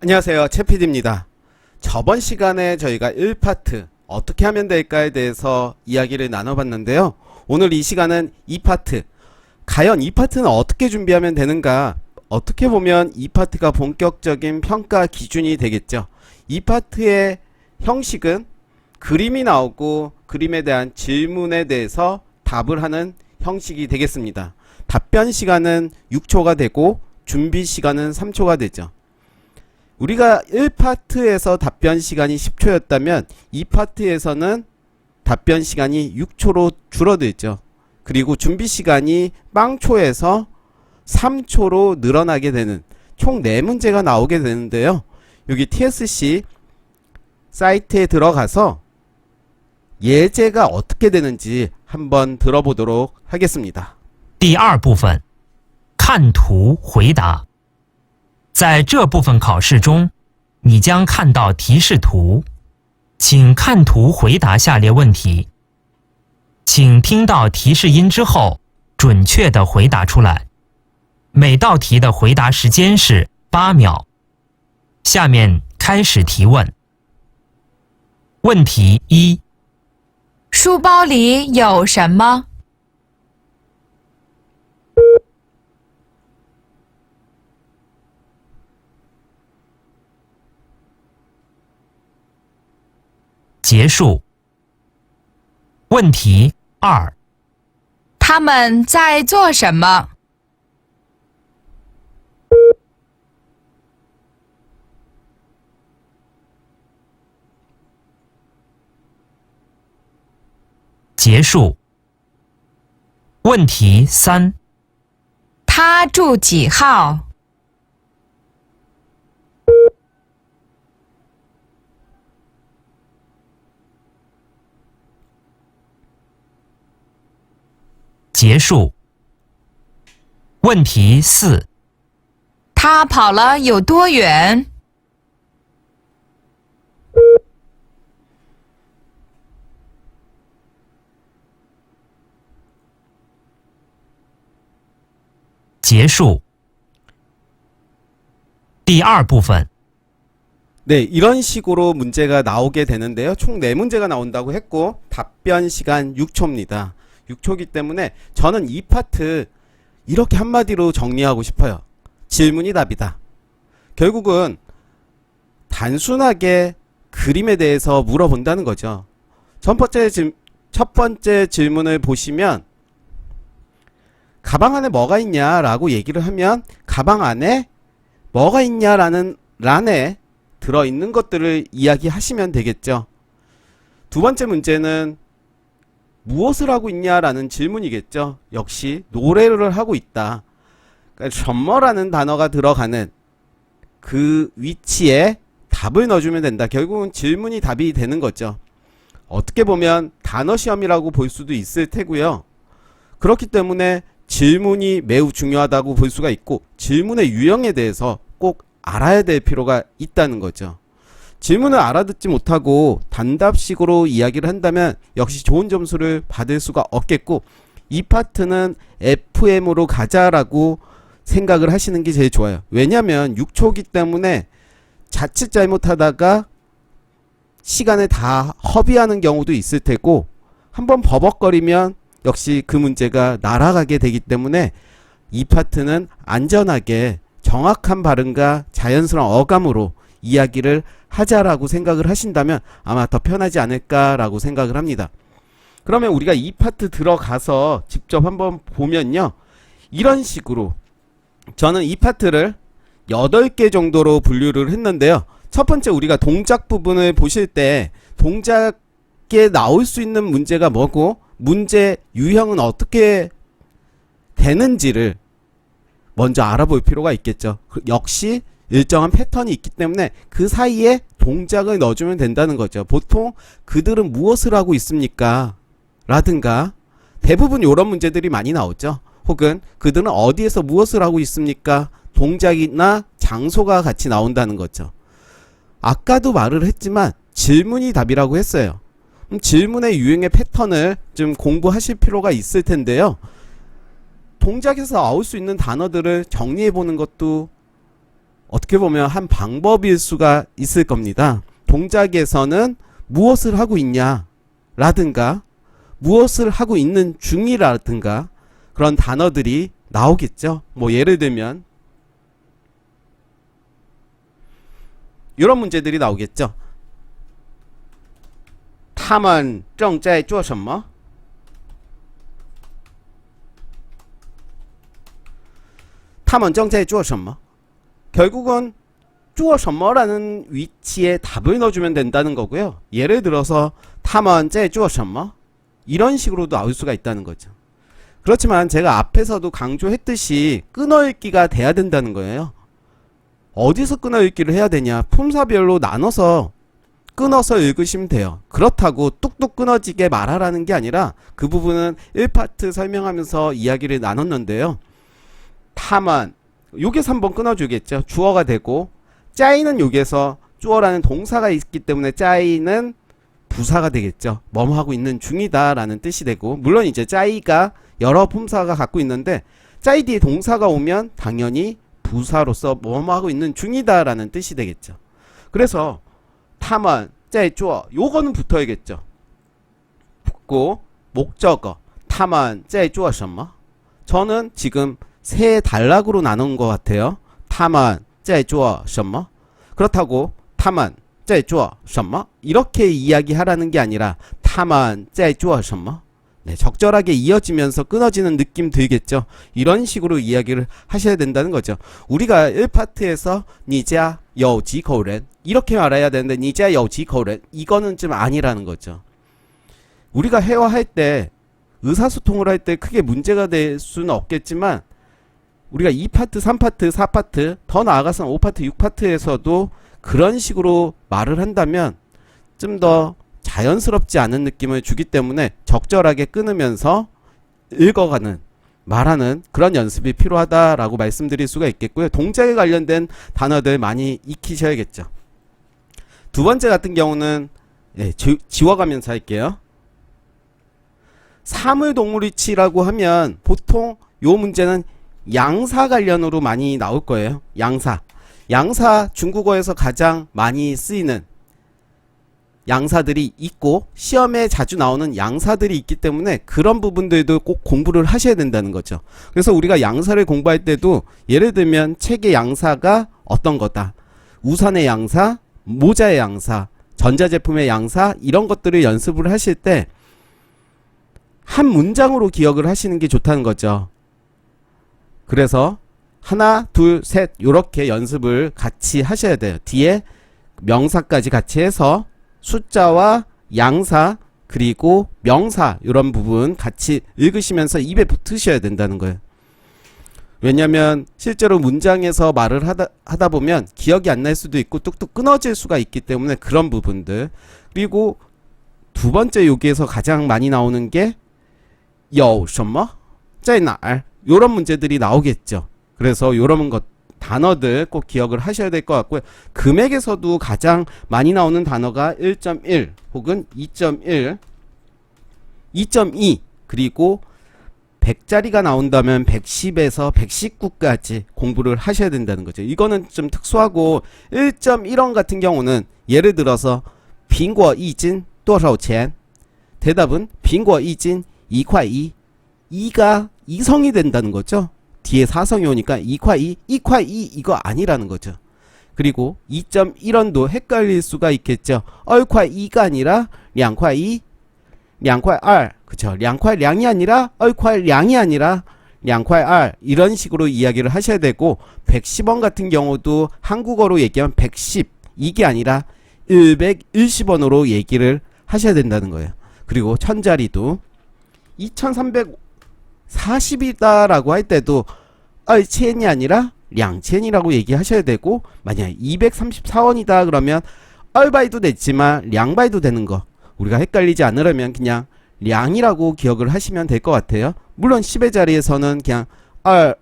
안녕하세요, 채피디입니다. 저번 시간에 저희가 1파트 어떻게 하면 될까에 대해서 이야기를 나눠봤는데요. 오늘 이 시간은 2파트, 과연 2파트는 어떻게 준비하면 되는가, 어떻게 보면 2파트가 본격적인 평가 기준이 되겠죠. 2파트의 형식은 그림이 나오고 그림에 대한 질문에 대해서 답을 하는 형식이 되겠습니다. 답변 시간은 6초가 되고 준비 시간은 3초가 되죠. 우리가 1파트에서 답변 시간이 10초였다면 2파트에서는 답변 시간이 6초로 줄어들죠. 그리고 준비 시간이 0초에서 3초로 늘어나게 되는 총 4문제가 나오게 되는데요. 여기 TSC 사이트에 들어가서 예제가 어떻게 되는지 한번 들어보도록 하겠습니다. 第二部分，看图回答。在这部分考试中，你将看到提示图，请看图回答下列问题。请听到提示音之后，准确地回答出来。每道题的回答时间是8秒。下面开始提问。问题1：书包里有什么？结束。问题2：他们在做什么？结束。问题3：他住几号？结束。问题4：他跑了有多远？结束。第二部分。 네, 이런 식으로 문제가 나오게 되는데요. 총 4문제가 나온다고 했고 답변 시간 6초입니다. 6초이기 때문에 저는 이 파트 이렇게 한마디로 정리하고 싶어요. 질문이 답이다. 결국은 단순하게 그림에 대해서 물어본다는 거죠. 첫 번째 질문을 보시면 가방 안에 뭐가 있냐라고 얘기를 하면 가방 안에 뭐가 있냐라는 란에 들어있는 것들을 이야기하시면 되겠죠. 두 번째 문제는 무엇을 하고 있냐라는 질문이겠죠. 역시 노래를 하고 있다. 그러니까 점머라는 단어가 들어가는 그 위치에 답을 넣어주면 된다. 결국은 질문이 답이 되는 거죠. 어떻게 보면 단어 시험이라고 볼 수도 있을 테고요. 그렇기 때문에 질문이 매우 중요하다고 볼 수가 있고 질문의 유형에 대해서 꼭 알아야 될 필요가 있다는 거죠. 질문을 알아듣지 못하고 단답식으로 이야기를 한다면 역시 좋은 점수를 받을 수가 없겠고 이 파트는 FM으로 가자라고 생각을 하시는 게 제일 좋아요. 왜냐하면 6초이기 때문에 자칫 잘못하다가 시간을 다 허비하는 경우도 있을 테고 한번 버벅거리면 역시 그 문제가 날아가게 되기 때문에 이 파트는 안전하게 정확한 발음과 자연스러운 어감으로 이야기를 하자라고 생각을 하신다면 아마 더 편하지 않을까라고 생각을 합니다. 그러면 우리가 이 파트 들어가서 직접 한번 보면요. 이런 식으로 저는 이 파트를 8개 정도로 분류를 했는데요. 첫 번째 우리가 동작 부분을 보실 때 동작에 나올 수 있는 문제가 뭐고 문제 유형은 어떻게 되는지를 먼저 알아볼 필요가 있겠죠. 역시 일정한 패턴이 있기 때문에 그 사이에 동작을 넣어주면 된다는 거죠. 보통 그들은 무엇을 하고 있습니까? 라든가 대부분 이런 문제들이 많이 나오죠. 혹은 그들은 어디에서 무엇을 하고 있습니까? 동작이나 장소가 같이 나온다는 거죠. 아까도 말을 했지만 질문이 답이라고 했어요. 질문의 유형의 패턴을 좀 공부하실 필요가 있을 텐데요. 동작에서 나올 수 있는 단어들을 정리해 보는 것도 어떻게 보면 한 방법일 수가 있을 겁니다. 동작에서는 무엇을 하고 있냐 라든가 무엇을 하고 있는 중이라든가 그런 단어들이 나오겠죠. 뭐 예를 들면 이런 문제들이 나오겠죠. 他们正在做什么? 결국은 做什么라는 위치에 답을 넣어주면 된다는 거고요. 예를 들어서 他们在做什么? 이런 식으로도 나올 수가 있다는 거죠. 그렇지만 제가 앞에서도 강조했듯이 끊어읽기가 돼야 된다는 거예요. 어디서 끊어읽기를 해야 되냐? 품사별로 나눠서 끊어서 읽으시면 돼요. 그렇다고 뚝뚝 끊어지게 말하라는 게 아니라 그 부분은 1파트 설명하면서 이야기를 나눴는데요. 他们 여기서 한번 끊어주겠죠. 주어가 되고 짜이는 여기에서 주어라는 동사가 있기 때문에 짜이는 부사가 되겠죠. 뭐뭐 하고 있는 중이다 라는 뜻이 되고 물론 이제 짜이가 여러 품사가 갖고 있는데 짜이 뒤에 동사가 오면 당연히 부사로서 뭐뭐 하고 있는 중이다 라는 뜻이 되겠죠. 그래서 他们在做 요거는 붙어야겠죠. 붙고 목적어 他们在做什么? 저는 지금 세 단락으로 나눈 것 같아요. 他们在做什么? 그렇다고 他们在做什么? 이렇게 이야기하라는 게 아니라 他们在做什么? 네, 적절하게 이어지면서 끊어지는 느낌 들겠죠. 이런 식으로 이야기를 하셔야 된다는 거죠. 우리가 1파트에서 你家有几口人 이렇게 말해야 되는데 你家有几口人 이거는 좀 아니라는 거죠. 우리가 회화할 때 의사소통을 할 때 크게 문제가 될 수는 없겠지만 우리가 2파트, 3파트, 4파트 더 나아가서는 5파트, 6파트에서도 그런 식으로 말을 한다면 좀 더 자연스럽지 않은 느낌을 주기 때문에 적절하게 끊으면서 읽어가는 말하는 그런 연습이 필요하다라고 말씀드릴 수가 있겠고요. 동작에 관련된 단어들 많이 익히셔야겠죠. 두 번째 같은 경우는 지워가면서 할게요. 사물동물이치라고 하면 보통 요 문제는 양사 관련으로 많이 나올 거예요. 양사 중국어에서 가장 많이 쓰이는 양사들이 있고 시험에 자주 나오는 양사들이 있기 때문에 그런 부분들도 꼭 공부를 하셔야 된다는 거죠. 그래서 우리가 양사를 공부할 때도 예를 들면 책의 양사가 어떤 거다. 우산의 양사, 모자의 양사, 전자제품의 양사 이런 것들을 연습을 하실 때 한 문장으로 기억을 하시는 게 좋다는 거죠. 그래서 하나, 둘, 셋 요렇게 연습을 같이 하셔야 돼요. 뒤에 명사까지 같이 해서 숫자와 양사 그리고 명사 이런 부분 같이 읽으시면서 입에 붙으셔야 된다는 거예요. 왜냐면 실제로 문장에서 말을 하다 보면 기억이 안 날 수도 있고 뚝뚝 끊어질 수가 있기 때문에 그런 부분들. 그리고 두 번째 여기에서 가장 많이 나오는 게 有什么在哪儿 요런 문제들이 나오겠죠. 그래서 요런 것 단어들 꼭 기억을 하셔야 될 것 같고요. 금액에서도 가장 많이 나오는 단어가 1.1 혹은 2.1, 2.2 그리고 100짜리가 나온다면 110에서 119까지 공부를 하셔야 된다는 거죠. 이거는 좀 특수하고 1.1원 같은 경우는 예를 들어서 苹果一斤多少钱? 대답은 苹果一斤2块2 2가 2성이 된다는 거죠. 뒤에 4성이 오니까 2块 2, 2块 2 이거 아니라는 거죠. 그리고 2.1원도 헷갈릴 수가 있겠죠. 2块 2가 아니라 2块 2, 2块 2 그쵸. 2块 2이 아니라 2块 2이 아니라 2块 2 이런 식으로 이야기를 하셔야 되고 110원 같은 경우도 한국어로 얘기하면 110 이게 아니라 110원으로 얘기를 하셔야 된다는 거예요. 그리고 1000짜리도 2340이다 라고 할 때도 2000이 아니라 2000이라고 얘기하셔야 되고 만약에 234원이다 그러면 얼바이도 됐지만 량바이도 되는 거 우리가 헷갈리지 않으려면 그냥 량이라고 기억을 하시면 될 것 같아요. 물론 10의 자리에서는 그냥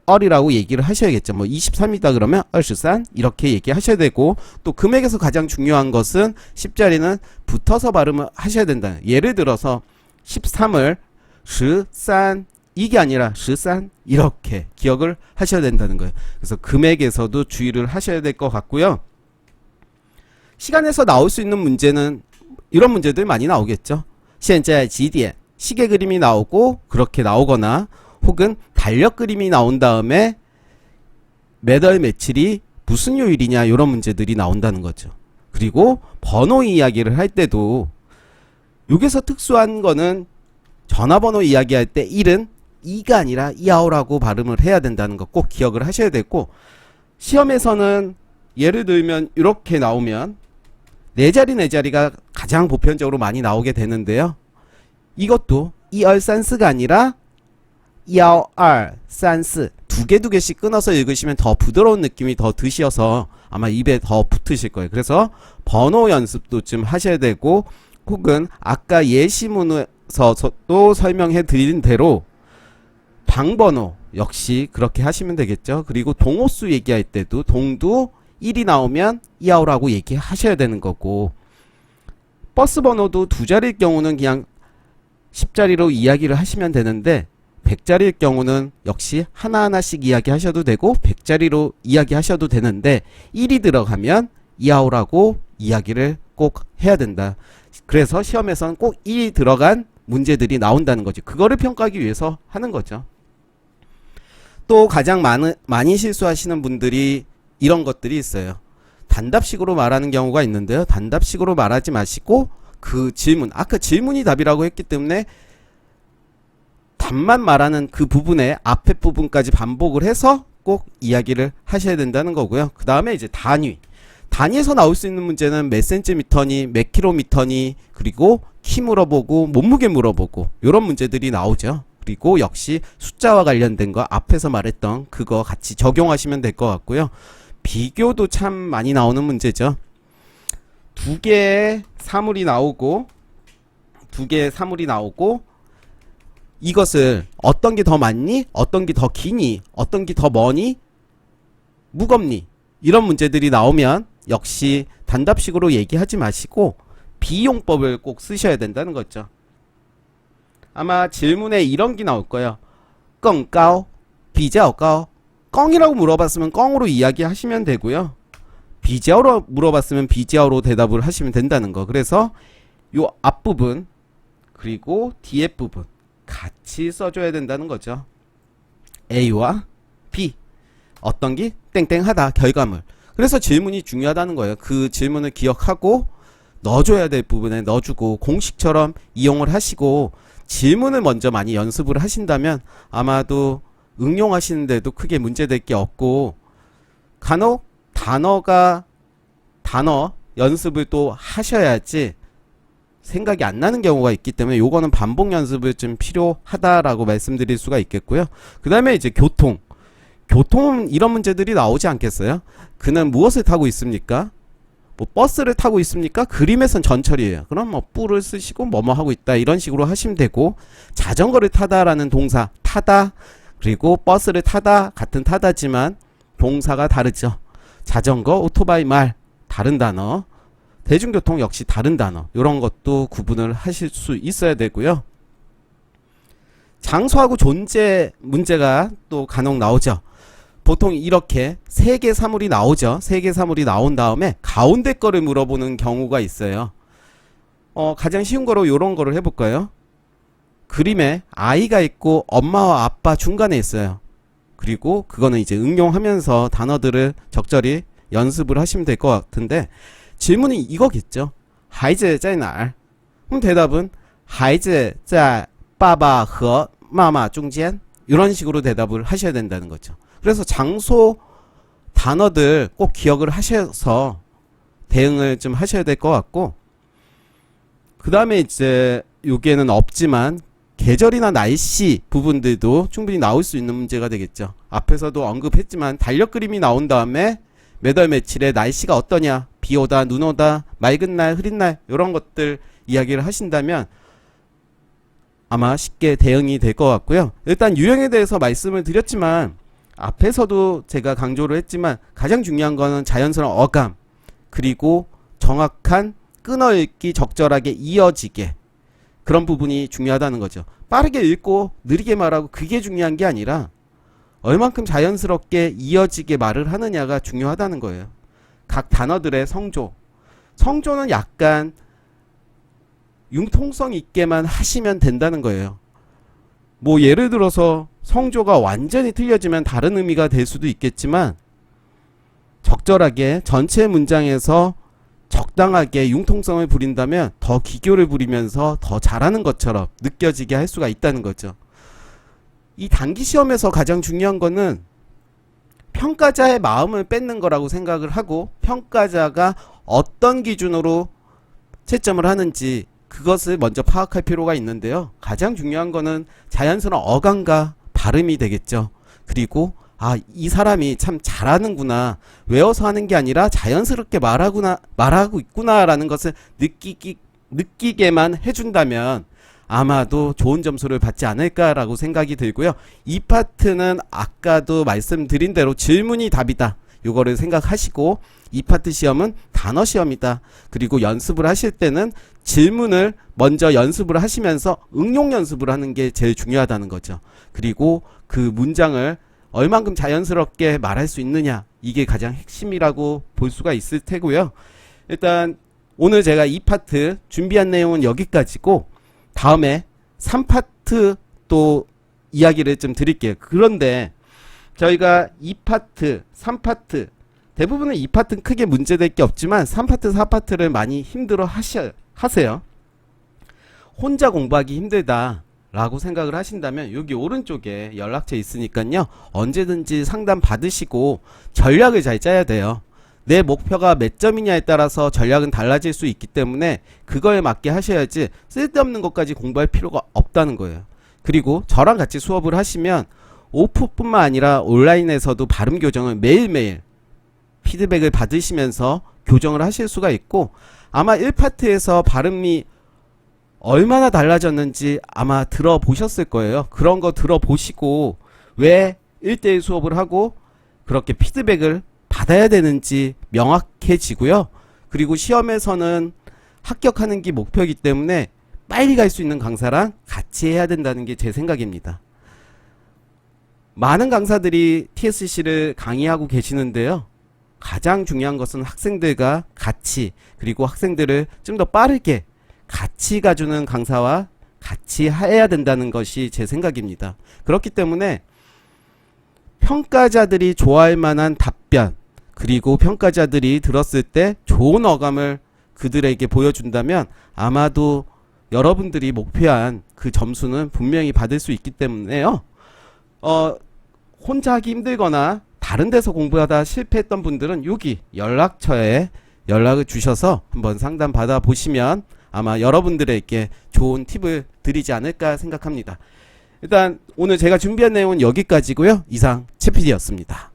얼이라고 얘기를 하셔야겠죠. 뭐 23이다 그러면 23 이렇게 얘기하셔야 되고 또 금액에서 가장 중요한 것은 10자리는 붙어서 발음을 하셔야 된다. 예를 들어서 13을 13 이게 아니라 13 이렇게 기억을 하셔야 된다는 거예요. 그래서 금액에서도 주의를 하셔야 될 것 같고요. 시간에서 나올 수 있는 문제는 이런 문제들 많이 나오겠죠. 现在几点 시계 그림이 나오고 그렇게 나오거나 혹은 달력 그림이 나온 다음에 몇 월 며칠이 무슨 요일이냐 이런 문제들이 나온다는 거죠. 그리고 번호 이야기를 할 때도 여기서 특수한 거는 전화번호 이야기할 때 1은 2가 아니라 2아오라고 발음을 해야 된다는 거 꼭 기억을 하셔야 되고, 시험에서는 예를 들면 이렇게 나오면 네 자리가 가장 보편적으로 많이 나오게 되는데요. 이것도 1, 2, 3, 4가 아니라 1, 2, 3, 4 두 개씩 끊어서 읽으시면 더 부드러운 느낌이 더 드셔서 아마 입에 더 붙으실 거예요. 그래서 번호 연습도 좀 하셔야 되고, 혹은 아까 예시문에서도 설명해 드린 대로 방번호 역시 그렇게 하시면 되겠죠. 그리고 동호수 얘기할 때도 동도 1이 나오면 2아오라고 얘기하셔야 되는 거고, 버스 번호도 두 자리일 경우는 그냥 10자리로 이야기를 하시면 되는데 100자리일 경우는 역시 하나하나씩 이야기하셔도 되고 100자리로 이야기하셔도 되는데 1이 들어가면 2아오라고 이야기를 꼭 해야 된다. 그래서 시험에서는 꼭 1이 들어간 문제들이 나온다는 거죠. 그거를 평가하기 위해서 하는 거죠. 또 가장 많이 실수하시는 분들이 이런 것들이 있어요. 단답식으로 말하는 경우가 있는데요. 단답식으로 말하지 마시고 그 질문, 아까 질문이 답이라고 했기 때문에 답만 말하는 그 부분에 앞에 부분까지 반복을 해서 꼭 이야기를 하셔야 된다는 거고요. 그 다음에 이제 단위. 단위에서 나올 수 있는 문제는 몇 센티미터니, 몇 킬로미터니, 그리고 키 물어보고, 몸무게 물어보고, 이런 문제들이 나오죠. 그리고 역시 숫자와 관련된 거 앞에서 말했던 그거 같이 적용하시면 될 것 같고요. 비교도 참 많이 나오는 문제죠. 두 개의 사물이 나오고 이것을 어떤 게 더 많니? 어떤 게 더 기니? 어떤 게 더 머니? 무겁니? 이런 문제들이 나오면 역시 단답식으로 얘기하지 마시고 비용법을 꼭 쓰셔야 된다는 거죠. 아마 질문에 이런 게 나올 거예요. 更高, 比较高. 껑이라고 물어봤으면 껑으로 이야기하시면 되고요. 비지아오로 물어봤으면 비지아오로 대답을 하시면 된다는 거. 그래서 요 앞부분 그리고 뒤에 부분 같이 써줘야 된다는 거죠. A와 B 어떤 게 땡땡하다 결과물. 그래서 질문이 중요하다는 거예요. 그 질문을 기억하고 넣어줘야 될 부분에 넣어주고 공식처럼 이용을 하시고 질문을 먼저 많이 연습을 하신다면 아마도 응용하시는데도 크게 문제될 게 없고, 간혹 단어 연습을 또 하셔야지 생각이 안 나는 경우가 있기 때문에 요거는 반복 연습을 좀 필요하다라고 말씀드릴 수가 있겠고요. 그 다음에 이제 교통은 이런 문제들이 나오지 않겠어요? 그는 무엇을 타고 있습니까? 뭐 버스를 타고 있습니까? 그림에선 전철이에요. 그럼 뭐 뿔을 쓰시고 뭐뭐 하고 있다 이런 식으로 하시면 되고, 자전거를 타다라는 동사 타다 그리고 버스를 타다 같은 타다지만 동사가 다르죠. 자전거, 오토바이 말 다른 단어, 대중교통 역시 다른 단어, 이런 것도 구분을 하실 수 있어야 되고요. 장소하고 존재 문제가 또 간혹 나오죠. 보통 이렇게 세 개 사물이 나오죠. 세 개 사물이 나온 다음에 가운데 거를 물어보는 경우가 있어요. 가장 쉬운 거로 이런 거를 해볼까요? 그림에 아이가 있고 엄마와 아빠 중간에 있어요. 그리고 그거는 이제 응용하면서 단어들을 적절히 연습을 하시면 될 것 같은데, 질문이 이거겠죠. 孩子在哪儿? 그럼 대답은 孩子在爸爸和妈妈中间. 이런 식으로 대답을 하셔야 된다는 거죠. 그래서 장소 단어들 꼭 기억을 하셔서 대응을 좀 하셔야 될 것 같고, 그 다음에 이제 여기에는 없지만 계절이나 날씨 부분들도 충분히 나올 수 있는 문제가 되겠죠. 앞에서도 언급했지만 달력 그림이 나온 다음에 몇 월 며칠에 날씨가 어떠냐, 비 오다, 눈 오다, 맑은 날, 흐린 날, 이런 것들 이야기를 하신다면 아마 쉽게 대응이 될 것 같고요. 일단 유형에 대해서 말씀을 드렸지만 앞에서도 제가 강조를 했지만 가장 중요한 거는 자연스러운 어감, 그리고 정확한 끊어읽기 적절하게 이어지게, 그런 부분이 중요하다는 거죠. 빠르게 읽고 느리게 말하고 그게 중요한 게 아니라 얼만큼 자연스럽게 이어지게 말을 하느냐가 중요하다는 거예요. 각 단어들의 성조. 성조는 약간 융통성 있게만 하시면 된다는 거예요. 뭐 예를 들어서 성조가 완전히 틀려지면 다른 의미가 될 수도 있겠지만 적절하게 전체 문장에서 적당하게 융통성을 부린다면 더 기교를 부리면서 더 잘하는 것처럼 느껴지게 할 수가 있다는 거죠. 이 단기 시험에서 가장 중요한 거는 평가자의 마음을 뺏는 거라고 생각을 하고 평가자가 어떤 기준으로 채점을 하는지 그것을 먼저 파악할 필요가 있는데요. 가장 중요한 거는 자연스러운 어감과 발음이 되겠죠. 그리고 이 사람이 참 잘하는구나. 외워서 하는 게 아니라 자연스럽게 말하고 있구나라는 것을 느끼게만 해준다면 아마도 좋은 점수를 받지 않을까라고 생각이 들고요. 이 파트는 아까도 말씀드린 대로 질문이 답이다. 요거를 생각하시고 이 파트 시험은 단어 시험이다. 그리고 연습을 하실 때는 질문을 먼저 연습을 하시면서 응용 연습을 하는 게 제일 중요하다는 거죠. 그리고 그 문장을 얼만큼 자연스럽게 말할 수 있느냐, 이게 가장 핵심이라고 볼 수가 있을 테고요. 일단 오늘 제가 이 파트 준비한 내용은 여기까지고 다음에 3파트 또 이야기를 좀 드릴게요. 그런데 저희가 2파트, 3파트 대부분은 2파트는 크게 문제될 게 없지만 3파트, 4파트를 많이 힘들어 하세요. 혼자 공부하기 힘들다 라고 생각을 하신다면 여기 오른쪽에 연락처 있으니까요. 언제든지 상담 받으시고 전략을 잘 짜야 돼요. 내 목표가 몇 점이냐에 따라서 전략은 달라질 수 있기 때문에 그거에 맞게 하셔야지 쓸데없는 것까지 공부할 필요가 없다는 거예요. 그리고 저랑 같이 수업을 하시면 오프뿐만 아니라 온라인에서도 발음 교정을 매일매일 피드백을 받으시면서 교정을 하실 수가 있고 아마 1파트에서 발음이 얼마나 달라졌는지 아마 들어보셨을 거예요. 그런 거 들어보시고 왜 1대1 수업을 하고 그렇게 피드백을 받아야 되는지 명확해지고요. 그리고 시험에서는 합격하는 게 목표이기 때문에 빨리 갈 수 있는 강사랑 같이 해야 된다는 게 제 생각입니다. 많은 강사들이 TSC를 강의하고 계시는데요. 가장 중요한 것은 학생들과 같이 그리고 학생들을 좀 더 빠르게 같이 가주는 강사와 같이 해야 된다는 것이 제 생각입니다. 그렇기 때문에 평가자들이 좋아할 만한 답변 그리고 평가자들이 들었을 때 좋은 어감을 그들에게 보여준다면 아마도 여러분들이 목표한 그 점수는 분명히 받을 수 있기 때문에요. 혼자 하기 힘들거나 다른 데서 공부하다 실패했던 분들은 여기 연락처에 연락을 주셔서 한번 상담 받아 보시면 아마 여러분들에게 좋은 팁을 드리지 않을까 생각합니다. 일단 오늘 제가 준비한 내용은 여기까지고요. 이상 최PD였습니다.